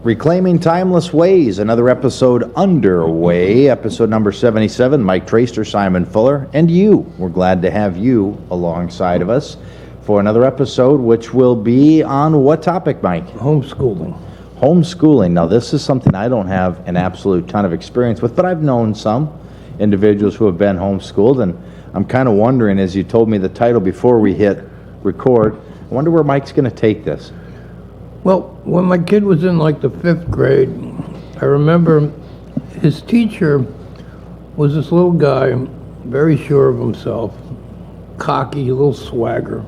Reclaiming Timeless Ways, another episode underway, episode number 77. Mike Traster, Simon Fuller, and you. We're glad to have you alongside of us for another episode, which will be on what topic, Mike? Homeschooling. Homeschooling. Now, this is something I don't have an absolute ton of experience with, but I've known some individuals who have been homeschooled, and I'm kind of wondering, as you told me the title before we hit record, I wonder where Mike's going to take this. Well, when my kid was in like the 5th grade, I remember his teacher was this little guy, very sure of himself, cocky, a little swagger.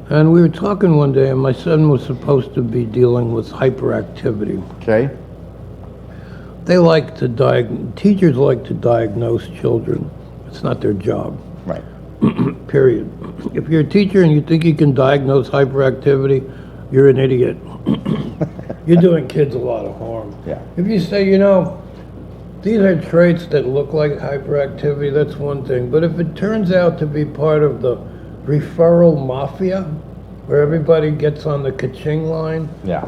And we were talking one day, and my son was supposed to be dealing with hyperactivity. Okay. Teachers like to diagnose children. It's not their job. Right. Period. If you're a teacher and you think you can diagnose hyperactivity, you're an idiot. You're doing kids a lot of harm. Yeah. If you say, these are traits that look like hyperactivity, that's one thing. But if it turns out to be part of the referral mafia, where everybody gets on the ka-ching line, Yeah.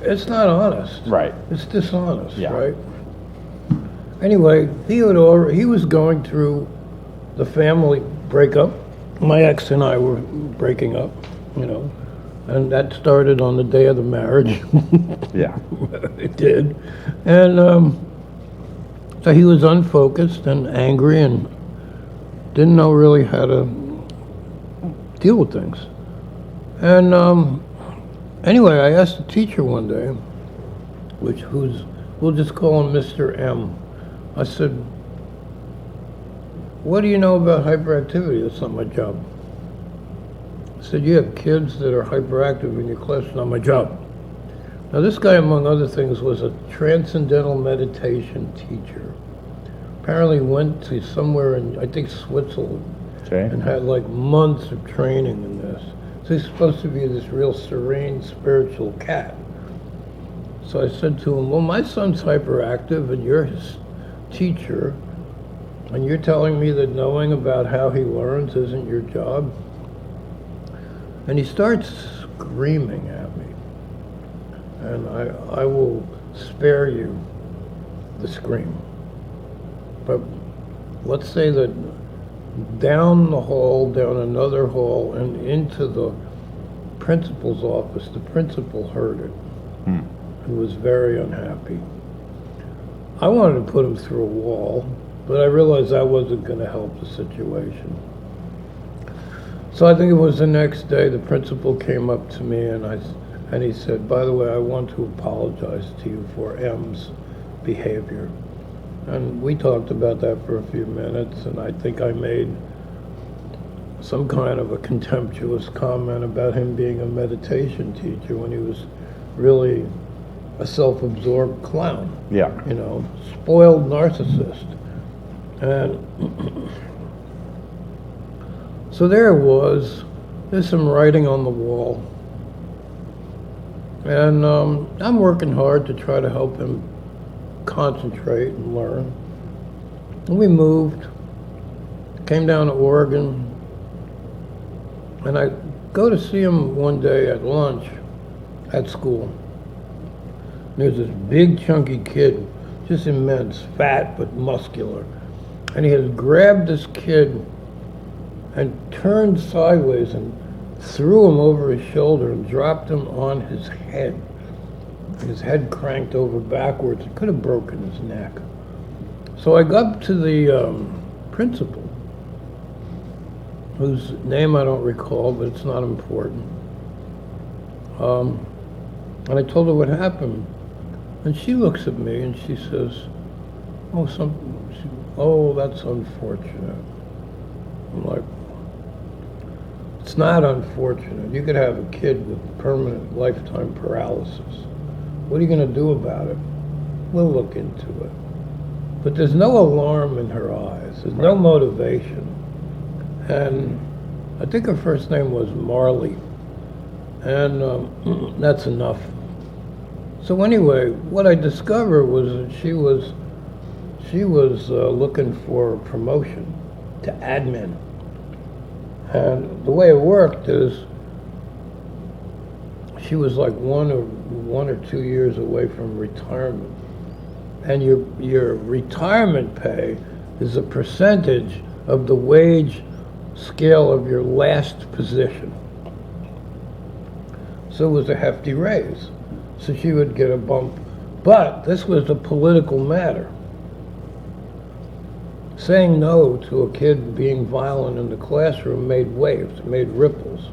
it's not honest. Right. It's dishonest, Yeah. right? Anyway, he was going through the family breakup. My ex and I were breaking up, and that started on the day of the marriage. Yeah. It did. And so he was unfocused and angry and didn't know really how to deal with things. And anyway, I asked the teacher one day, we'll just call him Mr. M. I said, what do you know about hyperactivity? That's not my job. I said, you have kids that are hyperactive in your class, not my job. Now this guy, among other things, was a transcendental meditation teacher. Apparently went to somewhere in, I think, Switzerland, Okay. and had like months of training in this. So he's supposed to be this real serene, spiritual cat. So I said to him, well, my son's hyperactive and you're his teacher, and you're telling me that knowing about how he learns isn't your job? And he starts screaming at me. And I will spare you the scream. But let's say that down the hall, down another hall, and into the principal's office, the principal heard it and was very unhappy. I wanted to put him through a wall, but I realized that wasn't going to help the situation. So I think it was the next day, the principal came up to me and he said, by the way, I want to apologize to you for M's behavior. And we talked about that for a few minutes, and I think I made some kind of a contemptuous comment about him being a meditation teacher when he was really a self-absorbed clown. Yeah. Spoiled narcissist. And so there it was. There's some writing on the wall. And I'm working hard to try to help him concentrate and learn. And we moved, came down to Oregon, and I go to see him one day at lunch at school. There's this big chunky kid, just immense, fat but muscular. And he has grabbed this kid and turned sideways and threw him over his shoulder and dropped him on his head. His head cranked over backwards. It could have broken his neck. So I got to the principal, whose name I don't recall, but it's not important. And I told her what happened. And she looks at me and she says, oh, that's unfortunate. I'm like, it's not unfortunate. You could have a kid with permanent lifetime paralysis. What are you going to do about it? We'll look into it. But there's no alarm in her eyes. There's no motivation. And I think her first name was Marley. And that's enough. So anyway, what I discovered was that she was looking for a promotion to admin. And the way it worked is she was like 1 or 2 years away from retirement. And your retirement pay is a percentage of the wage scale of your last position. So it was a hefty raise. So she would get a bump. But this was a political matter. Saying no to a kid being violent in the classroom made waves, made ripples.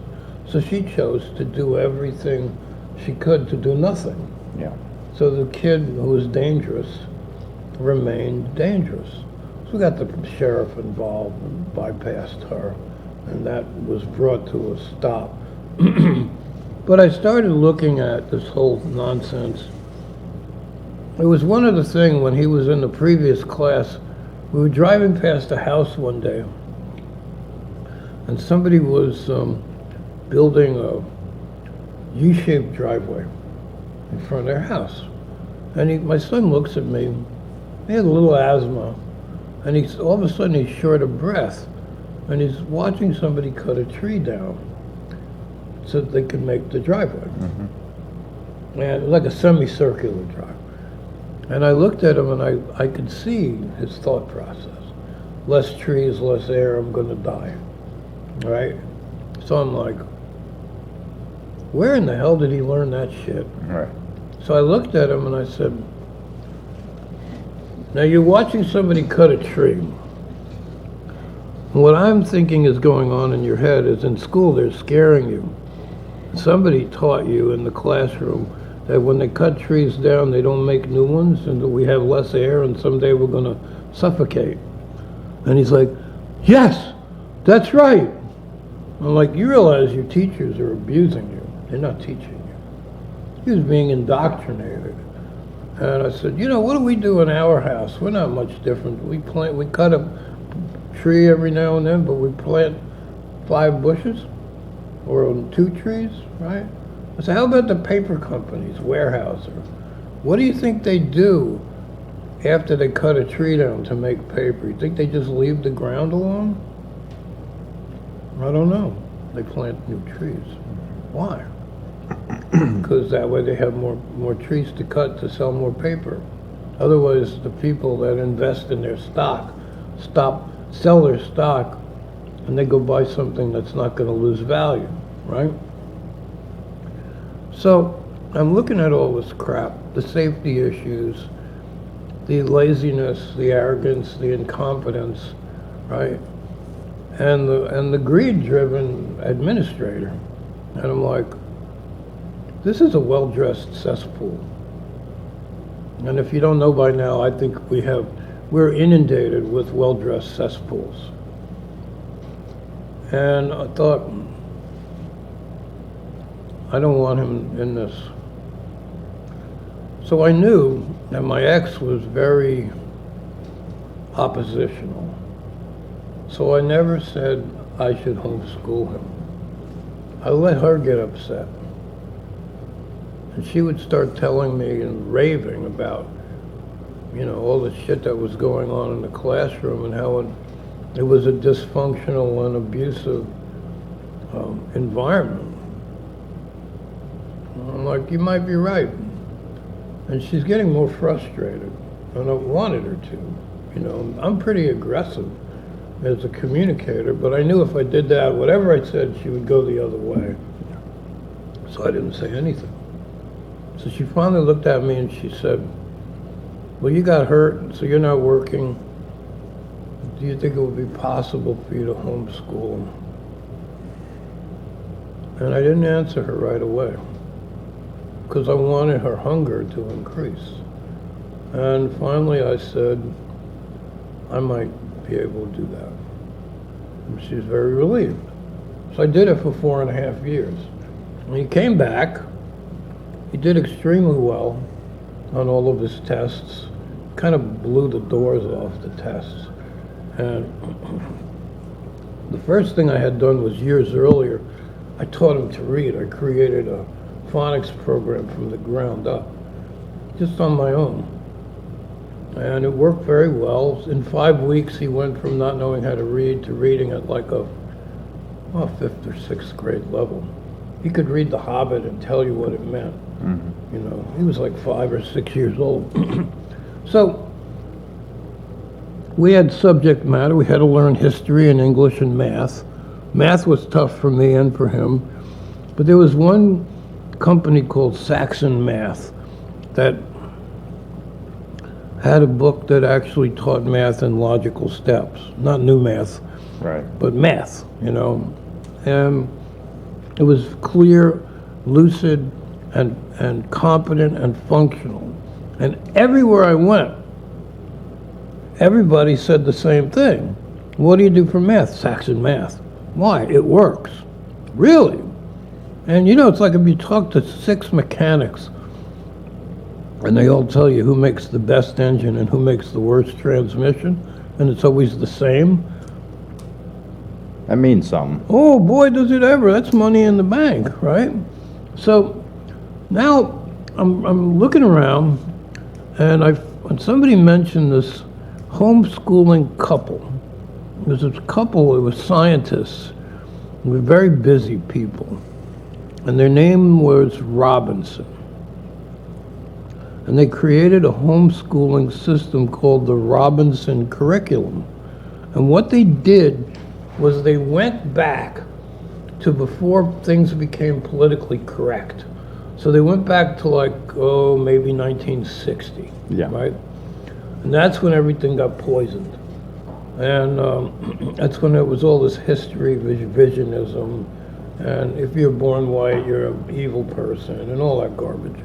So she chose to do everything she could to do nothing. Yeah. So the kid who was dangerous remained dangerous. So we got the sheriff involved and bypassed her, and that was brought to a stop. But I started looking at this whole nonsense. It was one of the things when he was in the previous class, we were driving past a house one day, and somebody was building a U-shaped driveway in front of their house. And my son looks at me, he had a little asthma, and all of a sudden he's short of breath, and he's watching somebody cut a tree down so that they could make the driveway. And like a semicircular driveway. And I looked at him and I could see his thought process. Less trees, less air, I'm gonna die, right? So I'm like, where in the hell did he learn that shit? Right. So I looked at him and I said, now you're watching somebody cut a tree. And what I'm thinking is going on in your head is in school they're scaring you. Somebody taught you in the classroom that when they cut trees down, they don't make new ones, and that we have less air, and someday we're going to suffocate. And he's like, yes, that's right. I'm like, you realize your teachers are abusing you. They're not teaching you. He was being indoctrinated. And I said, you know, what do we do in our house? We're not much different. We cut a tree every now and then, but we plant 5 bushes or 2 trees, right? I said, how about the paper companies, Weyerhaeuser? What do you think they do after they cut a tree down to make paper? You think they just leave the ground alone? I don't know. They plant new trees. Why? Because that way they have more trees to cut to sell more paper. Otherwise, the people that invest in their stock sell their stock, and they go buy something that's not going to lose value, right? So I'm looking at all this crap, the safety issues, the laziness, the arrogance, the incompetence, right? And the greed-driven administrator. And I'm like, this is a well-dressed cesspool. And if you don't know by now, I think we're inundated with well-dressed cesspools. And I thought, I don't want him in this. So I knew that my ex was very oppositional. So I never said I should homeschool him. I let her get upset. And she would start telling me and raving about, you know, all the shit that was going on in the classroom and how it was a dysfunctional and abusive environment. I'm like, you might be right. And she's getting more frustrated, and I wanted her to. You know, I'm pretty aggressive as a communicator, but I knew if I did that, whatever I said, she would go the other way. So I didn't say anything. So she finally looked at me and she said, well, you got hurt, so you're not working. Do you think it would be possible for you to homeschool him? And I didn't answer her right away, because I wanted her hunger to increase. And finally I said, I might be able to do that. And she was very relieved. So I did it for 4.5 years. And he came back. He did extremely well on all of his tests. Kind of blew the doors off the tests. And the first thing I had done was years earlier, I taught him to read. I created a phonics program from the ground up, just on my own. And it worked very well. In 5 weeks, he went from not knowing how to read to reading at like a 5th or 6th grade level. he could read The Hobbit and tell you what it meant. You know, he was like 5 or 6 years old. So we had subject matter. We had to learn history and English and math. Math was tough for me and for him. But there was one company called Saxon Math that had a book that actually taught math in logical steps. Not new math, Right. but math, you know. And it was clear, lucid, and competent and functional. And everywhere I went, everybody said the same thing. What do you do for math? Saxon Math. Why? It works. Really? And you know, it's like if you talk to 6 mechanics and they all tell you who makes the best engine and who makes the worst transmission, and it's always the same. That means something. Oh boy, does it ever. That's money in the bank, right? So now I'm looking around, and when somebody mentioned this homeschooling couple. There's this couple, it was scientists, they were very busy people, and their name was Robinson. And they created a homeschooling system called the Robinson Curriculum. And what they did was they went back to before things became politically correct. So they went back to like, maybe 1960, Yeah. right? And that's when everything got poisoned. And that's when it was all this history, visionism, and if you're born white, you're an evil person, and all that garbage.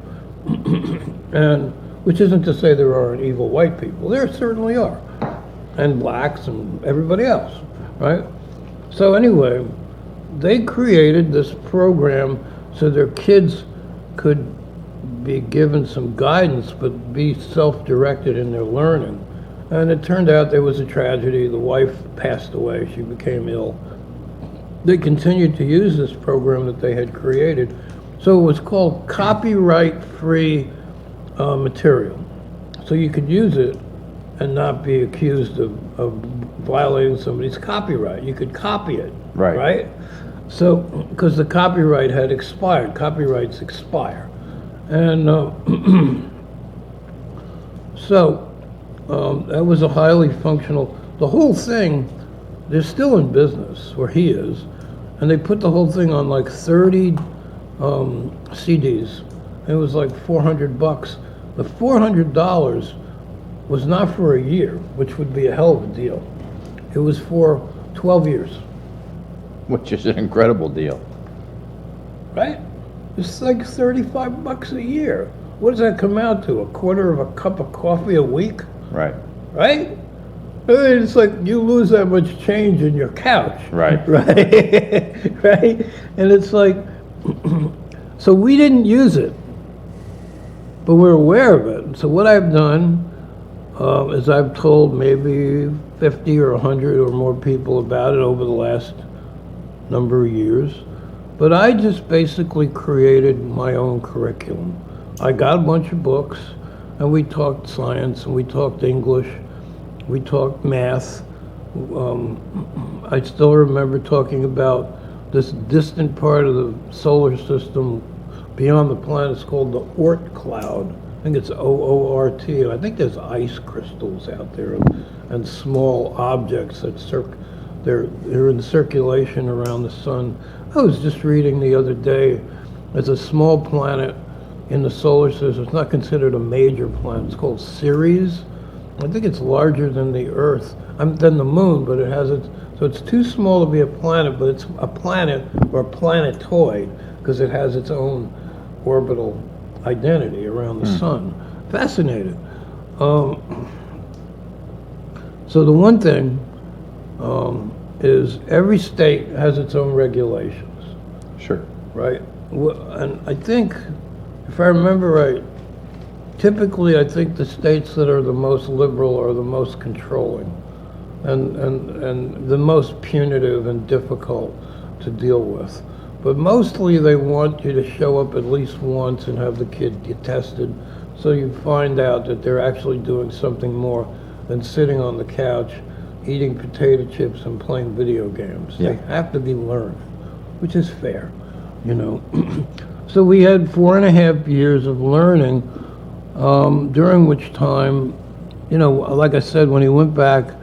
And which isn't to say there aren't evil white people. There certainly are. And blacks and everybody else, right? So anyway, they created this program so their kids could be given some guidance but be self-directed in their learning. And it turned out there was a tragedy. The wife passed away. She became ill. They continued to use this program that they had created. So it was called copyright-free material. So you could use it and not be accused of violating somebody's copyright. You could copy it, Right. right? So, because the copyright had expired. Copyrights expire. And that was a highly functional, the whole thing, they're still in business, where he is, and they put the whole thing on like 30 CDs. It was like $400. The $400 was not for a year, which would be a hell of a deal. It was for 12 years, Which is an incredible deal. right? It's like $35 a year. What does that come out to? A quarter of a cup of coffee a week? Right. Right? I mean, it's like you lose that much change in your couch. Right. Right? Right? And it's like, so we didn't use it, but we're aware of it. So what I've done is I've told maybe 50 or 100 or more people about it over the last number of years. But I just basically created my own curriculum. I got a bunch of books, and we talked science, and we talked English, we talked math. I still remember talking about this distant part of the solar system beyond the planets called the Oort cloud. I think it's OORT. I think there's ice crystals out there and small objects that they're in circulation around the sun. I was just reading the other day, there's a small planet in the solar system. It's not considered a major planet. It's called Ceres. I think it's larger than the Earth, than the Moon, but it has so it's too small to be a planet, but it's a planet or a planetoid because it has its own orbital identity around the sun. Fascinating. So the one thing is every state has its own regulations, Sure. right? And I think, if I remember right, typically I think the states that are the most liberal are the most controlling and the most punitive and difficult to deal with. But mostly they want you to show up at least once and have the kid get tested so you find out that they're actually doing something more than sitting on the couch eating potato chips and playing video games. Yeah. They have to be learned, which is fair. you know. So we had 4.5 years of learning, during which time, you know, like I said, when he went back,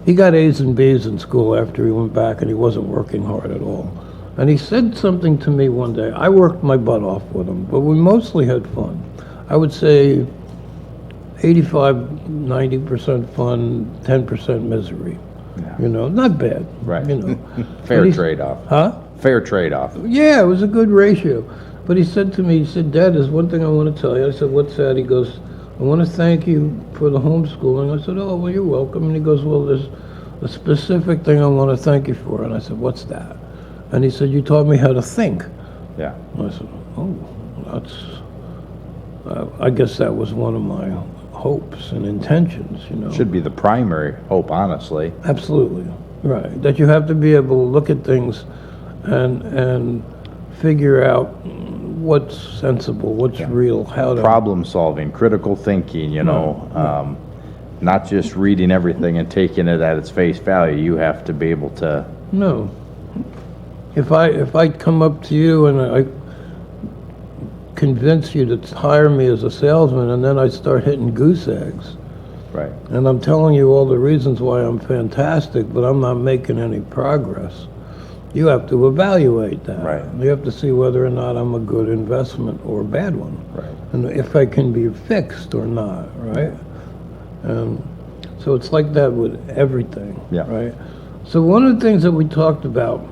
he got A's and B's in school after he went back, and he wasn't working hard at all. And he said something to me one day. I worked my butt off with him, but we mostly had fun. I would say 85–90% fun, 10% misery. Yeah. You know, not bad. Right. You know. Fair But he- trade-off. Huh? Fair trade-off. Yeah, it was a good ratio. But he said to me, he said, Dad, there's one thing I want to tell you. I said, what's that? He goes, I want to thank you for the homeschooling. I said, oh, well, you're welcome. And he goes, well, there's a specific thing I want to thank you for. And I said, what's that? And he said, you taught me how to think. Yeah. And I said, oh, that's, I guess that was one of my hopes and intentions, you know. Should be the primary hope, honestly. Absolutely, right. That you have to be able to look at things and figure out what's sensible, what's real, how to... Problem solving, critical thinking, you know, not just reading everything and taking it at its face value. You have to be able to... No. If I come up to you and I convince you to hire me as a salesman, and then I start hitting goose eggs, Right. and I'm telling you all the reasons why I'm fantastic, but I'm not making any progress, you have to evaluate that. Right. You have to see whether or not I'm a good investment or a bad one. Right. And if I can be fixed or not, right? And so it's like that with everything, Yeah. right? So one of the things that we talked about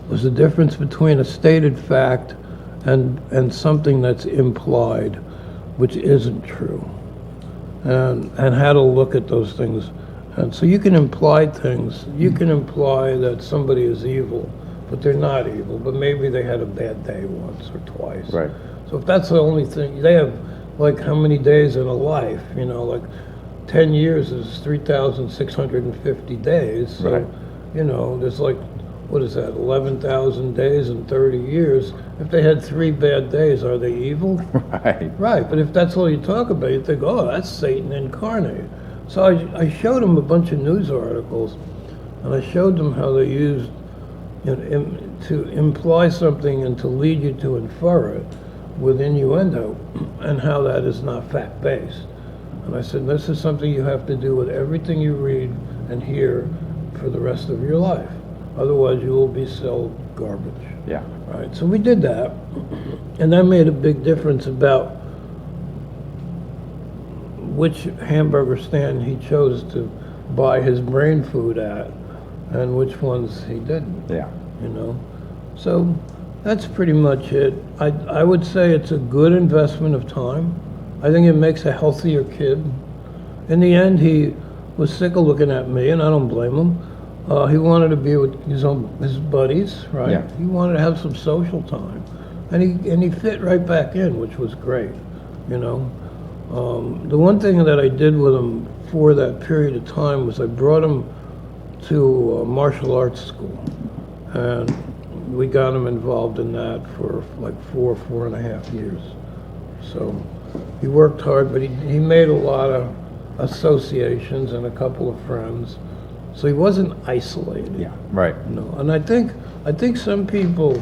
was the difference between a stated fact and something that's implied, which isn't true, and how to look at those things. And so you can imply things. You can imply that somebody is evil, but they're not evil, but maybe they had a bad day once or twice. Right. So if that's the only thing, they have, like, how many days in a life, you know, like 10 years is 3,650 days. So, Right. you know, there's like, what is that, 11,000 days in 30 years. If they had 3 bad days, are they evil? Right. Right, but if that's all you talk about, you think, oh, that's Satan incarnate. So I showed them a bunch of news articles, and I showed them how they used, you know, to imply something and to lead you to infer it with innuendo, and how that is not fact-based. And I said, this is something you have to do with everything you read and hear for the rest of your life. Otherwise, you will be sold garbage. Yeah. Right, so we did that, and that made a big difference about which hamburger stand he chose to buy his brain food at, and which ones he didn't, Yeah. you know? So that's pretty much it. I would say it's a good investment of time. I think it makes a healthier kid. In the end, he was sick of looking at me, and I don't blame him. He wanted to be with his buddies, right? Yeah. He wanted to have some social time, and he fit right back in, which was great, you know. The one thing that I did with him for that period of time was I brought him to martial arts school, and we got him involved in that for like 4.5 years. So he worked hard, but he made a lot of associations and a couple of friends. So he wasn't isolated. Yeah. Right. You know, and I think some people,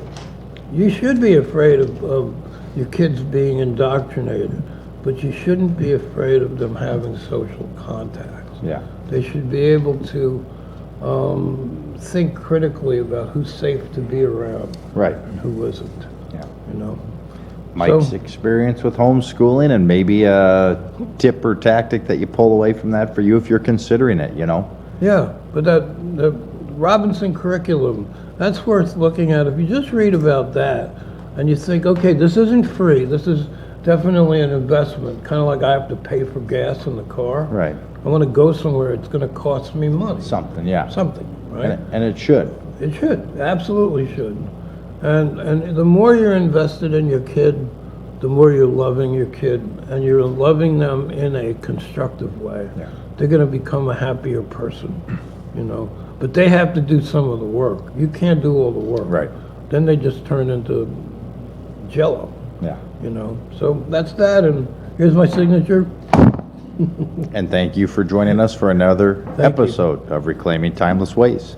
you should be afraid of your kids being indoctrinated, but you shouldn't be afraid of them having social contacts. Yeah. They should be able to think critically about who's safe to be around Right. and who isn't. Yeah. You know. Mike's So- experience with homeschooling, and maybe a tip or tactic that you pull away from that for you if you're considering it, you know? Yeah, but the Robinson curriculum, that's worth looking at. If you just read about that and you think, okay, this isn't free, this is definitely an investment, kind of like I have to pay for gas in the car. Right. I want to go somewhere, it's going to cost me money. Something, yeah. Something, right? And it should. It should, absolutely should. And the more you're invested in your kid, the more you're loving your kid, and you're loving them in a constructive way. Yeah. They're going to become a happier person, you know. But they have to do some of the work. You can't do all the work. Right. Then they just turn into jello, Yeah. you know. So that's that, and here's my signature. And thank you for joining us for another Thank you. episode of Reclaiming Timeless Ways.